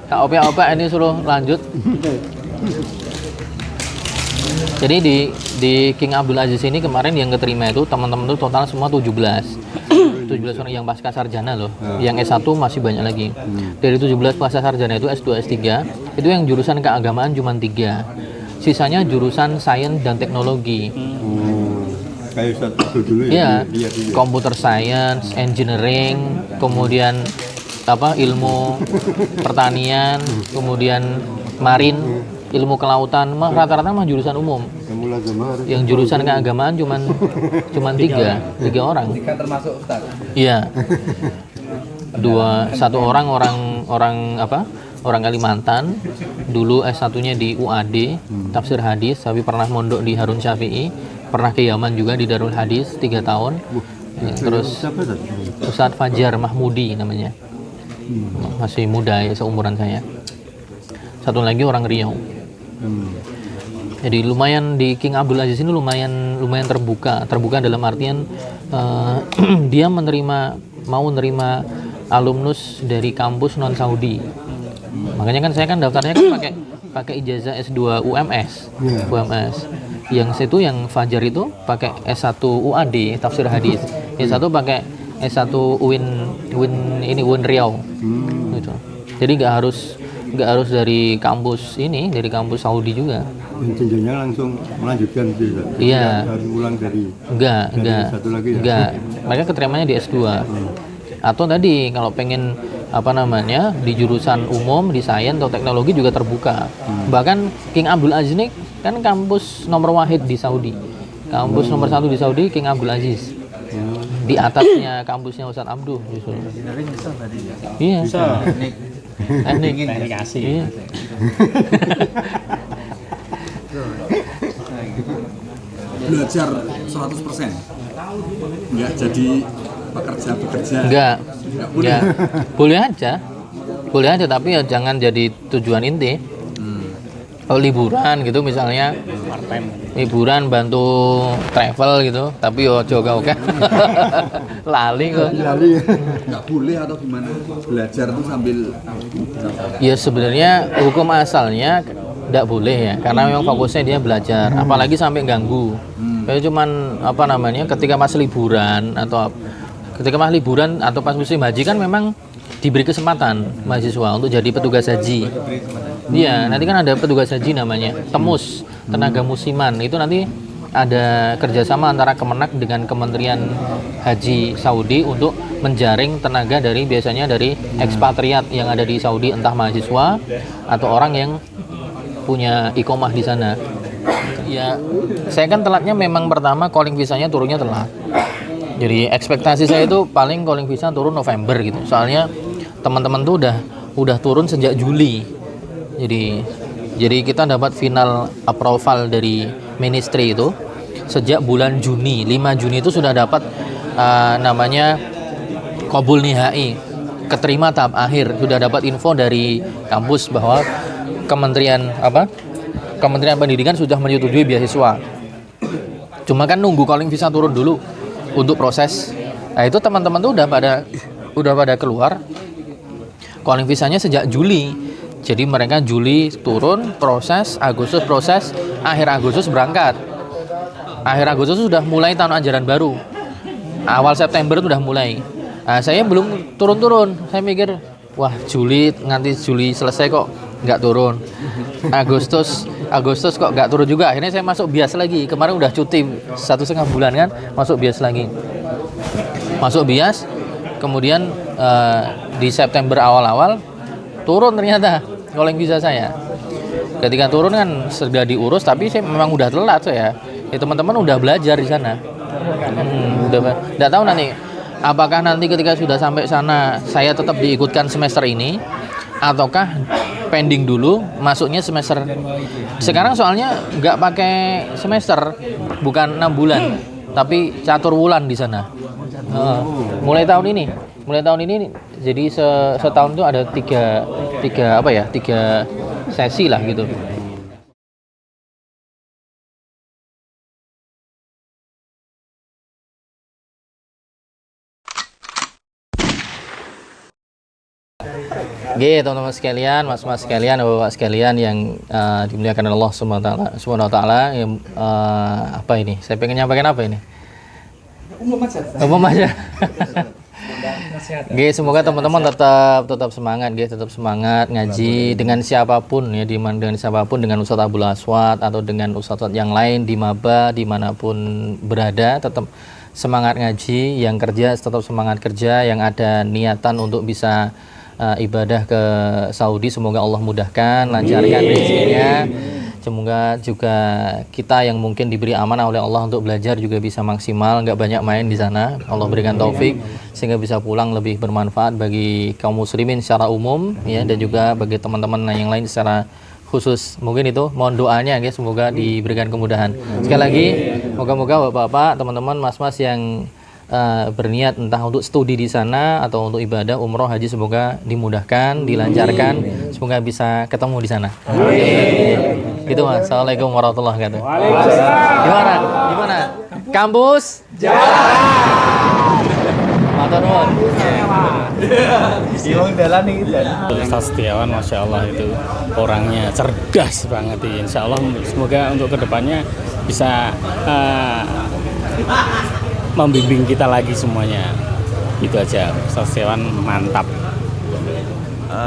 Kak Opek ini suruh lanjut. Jadi di King Abdul Aziz ini kemarin yang keterima itu teman-teman itu total semua 17 orang yang pasca sarjana loh. Yang S1 masih banyak lagi. Dari 17 pasca sarjana itu S2, S3 itu yang jurusan keagamaan cuma 3. Sisanya jurusan sains dan teknologi. Kayak satu dulu ya. Computer science, engineering, kemudian ilmu pertanian, kemudian marin, ilmu kelautan, rata-rata mah jurusan umum. Yang jurusan keagamaan cuman tiga orang. Tiga termasuk Ustaz. Iya. Satu orang Kalimantan, dulu S1-nya di UAD, tafsir hadis, tapi pernah mondok di Harun Syafi'i, pernah ke Yaman juga di Darul Hadis 3 tahun. Terus Ustadz Fajar Mahmudi namanya. Masih muda ya, seumuran saya. Satu lagi orang Riau. Jadi lumayan di King Abdul Aziz ini lumayan terbuka dalam artian dia mau menerima alumnus dari kampus non Saudi. Makanya kan saya daftarnya pakai ijazah S2 UMS. Yang itu yang Fajar itu pakai S1 UAD tafsir hadis. Yang satu pakai S1 UIN Riau. Gitu. Jadi nggak harus dari kampus Saudi juga. Jenjangnya langsung melanjutkan gitu. Iya. Harus ulang dari satu lagi ya. Enggak. Mereka keterimanya di S2. Atau tadi kalau pengen di jurusan umum, di sains atau teknologi juga terbuka. Bahkan King Abdul Aziz ini kan kampus nomor wahid di Saudi. Kampus nomor 1 di Saudi King Abdul Aziz. Di atasnya kampusnya Ustadz Abduh justru. Iya. Teknik asih. Iya. Belajar 100%. Enggak jadi pekerja. Enggak. Boleh aja tapi ya jangan jadi tujuan inti. Kalau liburan gitu misalnya, liburan bantu travel gitu, tapi ojo oke. Lali kok. Enggak boleh atau gimana? Belajar tuh sambil Ya sebenarnya hukum asalnya enggak boleh ya, karena memang fokusnya dia belajar, apalagi sampai ganggu. Kayak cuman ketika pas liburan atau pas musim haji kan memang diberi kesempatan mahasiswa untuk jadi petugas haji. Iya, nanti kan ada petugas haji namanya, TEMUS, tenaga musiman. Itu nanti ada kerjasama antara Kemenak dengan Kementerian Haji Saudi untuk menjaring tenaga biasanya dari ekspatriat yang ada di Saudi, entah mahasiswa atau orang yang punya iqomah di sana. Ya, saya kan telatnya memang pertama calling visanya turunnya telat. Jadi ekspektasi saya itu paling calling visa turun November gitu. Soalnya teman-teman tuh udah turun sejak Juli. Jadi kita dapat final approval dari ministry itu sejak bulan Juni. 5 Juni itu sudah dapat namanya qabul nihai, keterima tahap akhir. Sudah dapat info dari kampus bahwa Kementerian Pendidikan sudah menyetujui beasiswa. Cuma kan nunggu calling visa turun dulu untuk proses. Nah, itu teman-teman tuh udah pada keluar calling visanya sejak Juli. Jadi mereka Juli turun, proses, Agustus proses, akhir Agustus berangkat. Akhir Agustus sudah mulai tahun ajaran baru. Awal September itu sudah mulai. Nah, saya belum turun-turun. Saya mikir, wah nanti Juli selesai kok nggak turun. Agustus kok nggak turun juga. Akhirnya saya masuk bias lagi. Kemarin udah cuti 1,5 bulan kan, masuk bias lagi. Masuk bias, kemudian di September awal-awal turun ternyata calling visa saya. Ketika turun kan sudah diurus, tapi saya memang udah telat saya. Ya teman-teman udah belajar di sana. Nggak tahu nanti apakah nanti ketika sudah sampai sana saya tetap diikutkan semester ini, ataukah pending dulu, masuknya semester. Sekarang soalnya nggak pakai semester, bukan 6 bulan, tapi catur wulan di sana. Mulai tahun ini, jadi setahun itu ada tiga sesi lah gitu. Oke, teman-teman sekalian, mas-mas sekalian, bapak sekalian yang dimuliakan Allah Subhanahu wa taala, yang apa ini? Saya pengen nyampaikan apa ini? Umum aja. Oke, semoga teman-teman tetap semangat, tetap semangat ngaji dengan siapapun ya, dengan siapapun, dengan Ustadz Abdul Aswad atau dengan ustadz yang lain di maba dimanapun berada, tetap semangat ngaji. Yang kerja tetap semangat kerja, yang ada niatan untuk bisa ibadah ke Saudi, semoga Allah mudahkan, lancarkan rezekinya. Semoga juga kita yang mungkin diberi amanah oleh Allah untuk belajar juga bisa maksimal, nggak banyak main di sana. Allah berikan taufik sehingga bisa pulang lebih bermanfaat bagi kaum muslimin secara umum ya, dan juga bagi teman-teman yang lain secara khusus. Mungkin itu mohon doanya ya, semoga diberikan kemudahan. Sekali lagi moga-moga bapak-bapak, teman-teman, mas-mas yang berniat entah untuk studi di sana atau untuk ibadah umroh haji, semoga dimudahkan, dilancarkan, semoga bisa ketemu di sana. Gitu Mas. Assalamualaikum warahmatullahi wabarakatuh. Gimana? Kampus jalan. Matur nuwun. Ustaz Setiawan, masya Allah, itu orangnya cerdas banget. Insya Allah semoga untuk kedepannya bisa membimbing kita lagi semuanya. Itu aja, Ustaz Setiawan mantap.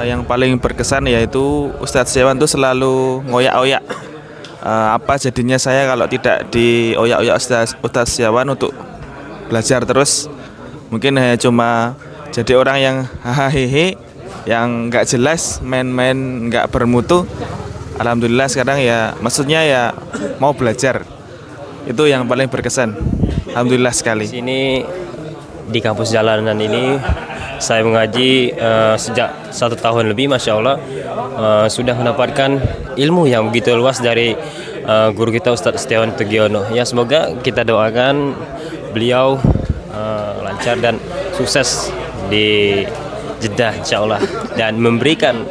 Yang paling berkesan yaitu Ustadz Setiawan itu selalu ngoyak-oyak. Apa jadinya saya kalau tidak dioyak-oyak Ustadz Setiawan untuk belajar terus? Mungkin hanya cuma jadi orang yang hahaha, yang nggak jelas, main-main nggak bermutu. Alhamdulillah sekarang ya, maksudnya ya mau belajar. Itu yang paling berkesan. Alhamdulillah sekali. Di sini di kampus jalanan ini saya mengaji sejak 1 tahun lebih, masya Allah, sudah mendapatkan ilmu yang begitu luas dari guru kita Ustadz Setiawan Tugiono. Ya, semoga kita doakan beliau lancar dan sukses di Jeddah insya Allah, dan memberikan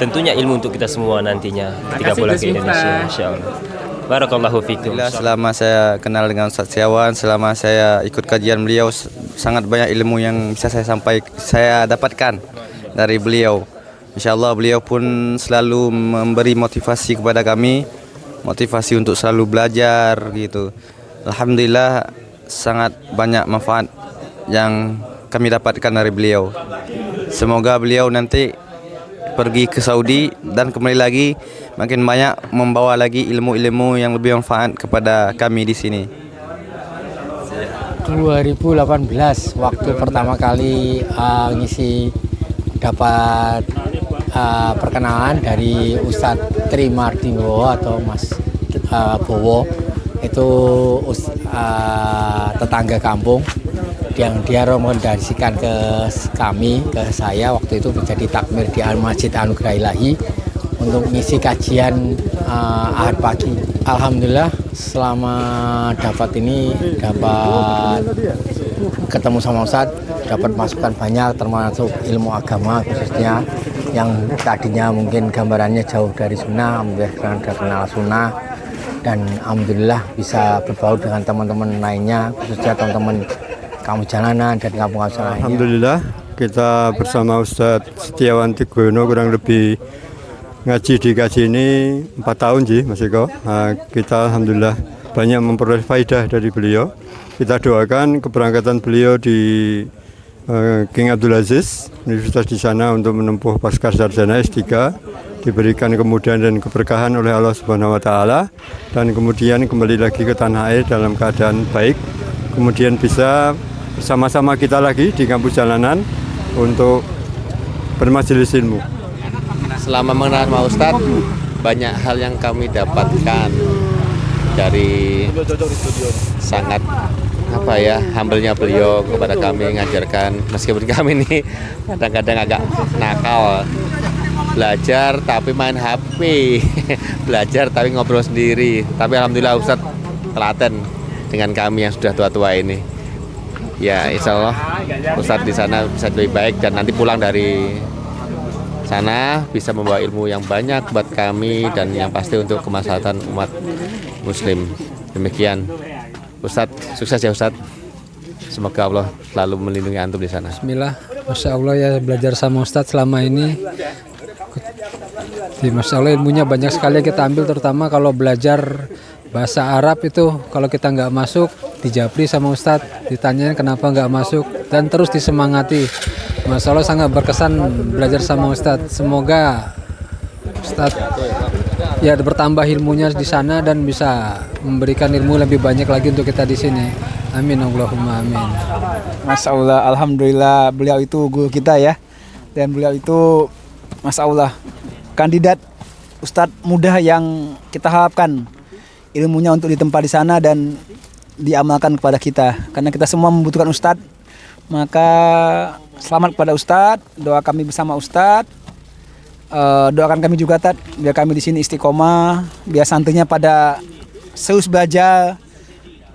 tentunya ilmu untuk kita semua nantinya ketika pulang ke Indonesia insya Allah. Barakallahu fikum. Selama saya kenal dengan Ustadz Setiawan, selama saya ikut kajian beliau, sangat banyak ilmu yang bisa saya dapatkan dari beliau. Insyaallah beliau pun selalu memberi motivasi kepada kami, motivasi untuk selalu belajar gitu. Alhamdulillah sangat banyak manfaat yang kami dapatkan dari beliau. Semoga beliau nanti pergi ke Saudi dan kembali lagi makin banyak membawa lagi ilmu-ilmu yang lebih manfaat kepada kami di sini. 2018 waktu pertama kali ngisi dapat perkenalan dari Ustadz Tri Mardiwo atau Mas Bowo, itu tetangga kampung yang dia rekomendasikan ke kami, ke saya waktu itu menjadi takmir di Masjid Anugerah Ilahi untuk mengisi kajian Ahad pagi. Alhamdulillah selama dapat ketemu sama Ustadz, dapat masukan banyak termasuk ilmu agama khususnya yang tadinya mungkin gambarannya jauh dari sunnah, alhamdulillah sudah kenal sunnah, dan alhamdulillah bisa berbaur dengan teman-teman lainnya khususnya teman-teman kamu jalanan dan kampung-kampung lainnya. Alhamdulillah kita bersama Ustadz Setiawan Tugiono kurang lebih ngaji di kaji ini 4 tahun sih Mas Eko. Kita alhamdulillah banyak memperoleh faidah dari beliau. Kita doakan keberangkatan beliau di King Abdul Aziz Universitas di sana untuk menempuh pasca sarjana S3, diberikan kemudahan dan keberkahan oleh Allah Subhanahu wa taala, dan kemudian kembali lagi ke tanah air dalam keadaan baik. Kemudian bisa bersama-sama kita lagi di kampus jalanan untuk bermajelis ilmu. Selama mengenal Pak Ustadz, banyak hal yang kami dapatkan dari sangat humble-nya beliau kepada kami, mengajarkan meskipun kami ini kadang-kadang agak nakal. belajar tapi main HP, belajar tapi ngobrol sendiri. Tapi alhamdulillah Ustadz telaten dengan kami yang sudah tua-tua ini. Ya insya Allah Ustadz di sana bisa lebih baik dan nanti pulang dari sana bisa membawa ilmu yang banyak buat kami dan yang pasti untuk kemaslahatan umat Muslim. Demikian Ustadz, sukses ya Ustadz. Semoga Allah selalu melindungi antum di sana. Bismillah, Masya Allah ya belajar sama Ustadz selama ini. Masya Allah ilmunya banyak sekali yang kita ambil, terutama kalau belajar bahasa Arab itu kalau kita nggak masuk dijabri sama Ustadz, ditanyain kenapa nggak masuk dan terus disemangati. Masya Allah sangat berkesan belajar sama Ustadz. Semoga Ustadz ya bertambah ilmunya di sana dan bisa memberikan ilmu lebih banyak lagi untuk kita di sini. Amin Allahumma amin. Masya Allah, alhamdulillah beliau itu guru kita ya. Dan beliau itu Masya Allah kandidat Ustadz muda yang kita harapkan ilmunya untuk ditempa di sana dan diamalkan kepada kita. Karena kita semua membutuhkan Ustadz. Maka selamat kepada Ustadz, doa kami bersama Ustadz. Doakan kami juga Tat, biar kami di sini istiqomah, biar santunya pada serius belajar.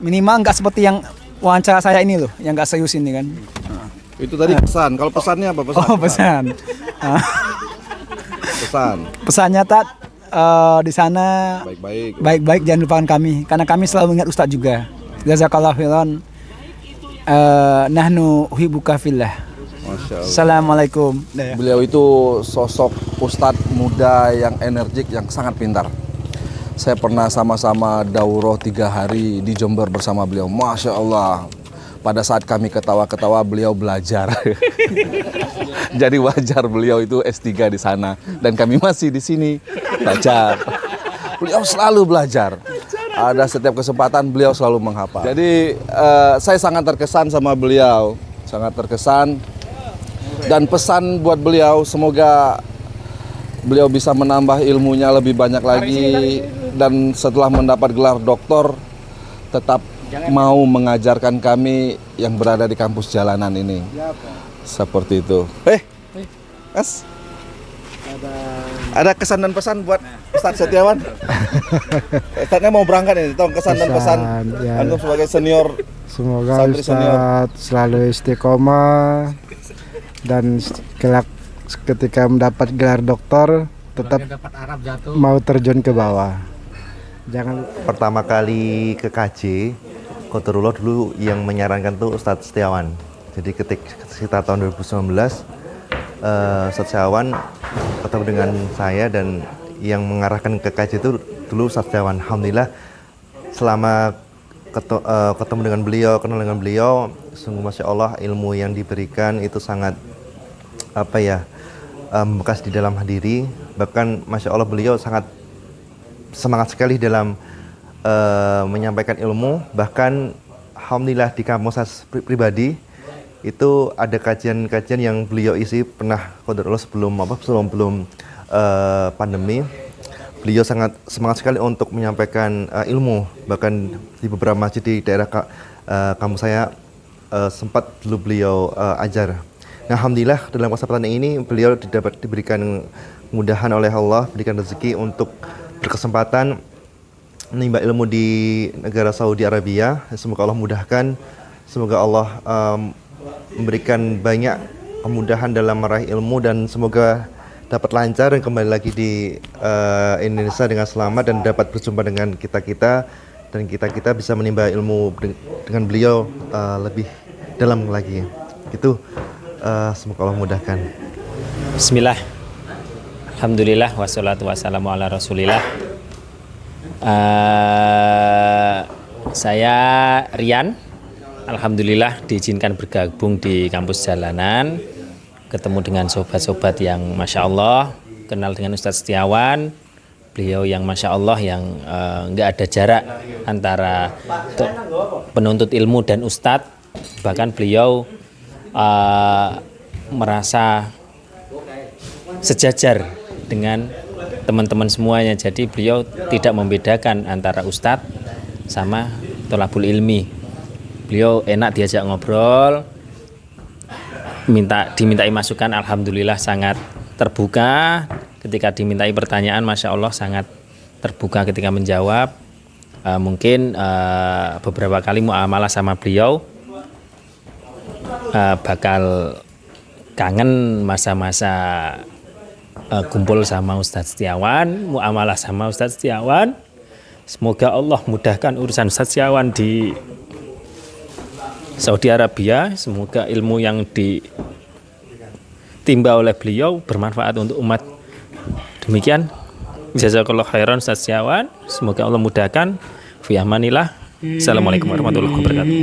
Minimal nggak seperti yang wawancara saya ini loh, yang nggak serius ini kan. Itu tadi pesan. Kalau pesannya apa pesan? Oh pesan. Pesannya Tat di sana baik-baik jangan lupakan kami, karena kami selalu ingat Ustadz juga. Jazakallahu khairan. Nahnu uhibbuka fillah. Assalamualaikum. Beliau itu sosok ustadz muda yang energik, yang sangat pintar. Saya pernah sama-sama daurah 3 hari di Jember bersama beliau. Masya Allah. Pada saat kami ketawa-ketawa beliau belajar. Jadi wajar beliau itu S3 di sana dan kami masih di sini belajar. Beliau selalu belajar. Ada setiap kesempatan beliau selalu menghafal. Jadi saya sangat terkesan sama beliau, sangat terkesan. Dan pesan buat beliau, semoga beliau bisa menambah ilmunya lebih banyak lagi dan setelah mendapat gelar doktor tetap mau mengajarkan kami yang berada di kampus jalanan ini. Seperti itu. Mas, ada kesan dan pesan buat Ustadz Setiawan? Ustadznya mau berangkat ini, tolong kesan dan pesan ya. Antum sebagai senior. Semoga Ustadz selalu istiqomah dan ketika mendapat gelar doktor tetap mau terjun ke bawah. Jangan pertama kali ke KJ Qadarullah dulu yang menyarankan tuh Ustadz Setiawan. Jadi sekitar tahun 2019 Ustadz Setiawan ketemu dengan saya dan yang mengarahkan ke KJ itu dulu Ustadz Setiawan. Alhamdulillah selama ketemu dengan beliau, kenal dengan beliau, sungguh Masya Allah ilmu yang diberikan itu sangat membekas di dalam diri. Bahkan Masya Allah beliau sangat semangat sekali dalam menyampaikan ilmu. Bahkan alhamdulillah di kampus saya pribadi itu ada kajian-kajian yang beliau isi pernah qadarullah sebelum pandemi. Beliau sangat semangat sekali untuk menyampaikan ilmu. Bahkan di beberapa masjid di daerah kampus saya sempat dulu beliau ajar. Nah, alhamdulillah dalam kesempatan ini beliau diberikan kemudahan oleh Allah, berikan rezeki untuk berkesempatan menimba ilmu di negara Saudi Arabia. Semoga Allah mudahkan, semoga Allah memberikan banyak kemudahan dalam meraih ilmu dan semoga dapat lancar dan kembali lagi di Indonesia dengan selamat dan dapat berjumpa dengan kita-kita dan kita bisa menimba ilmu dengan beliau lebih dalam lagi. Itu semoga Allah mudahkan. Bismillah. Alhamdulillah wassalatu wassalamu ala Rasulillah. Saya Rian, alhamdulillah diizinkan bergabung di kampus jalanan, ketemu dengan sobat-sobat yang Masya Allah, kenal dengan Ustadz Setiawan, beliau yang Masya Allah yang nggak ada jarak antara penuntut ilmu dan Ustadz, bahkan beliau merasa sejajar dengan teman-teman semuanya. Jadi beliau tidak membedakan antara ustadz sama tholabul ilmi. Beliau enak diajak ngobrol, dimintai masukan, alhamdulillah sangat terbuka ketika dimintai pertanyaan, Masya Allah sangat terbuka ketika menjawab. Mungkin beberapa kali muamalah sama beliau bakal kangen masa-masa kumpul sama Ustadz Setiawan, muamalah sama Ustadz Setiawan. Semoga Allah mudahkan urusan Ustadz Setiawan di Saudi Arabia. Semoga ilmu yang ditimba oleh beliau bermanfaat untuk umat. Demikian. Jazakallah khairan Ustadz Setiawan. Semoga Allah mudahkan. Fi amanillah. Assalamualaikum warahmatullahi wabarakatuh.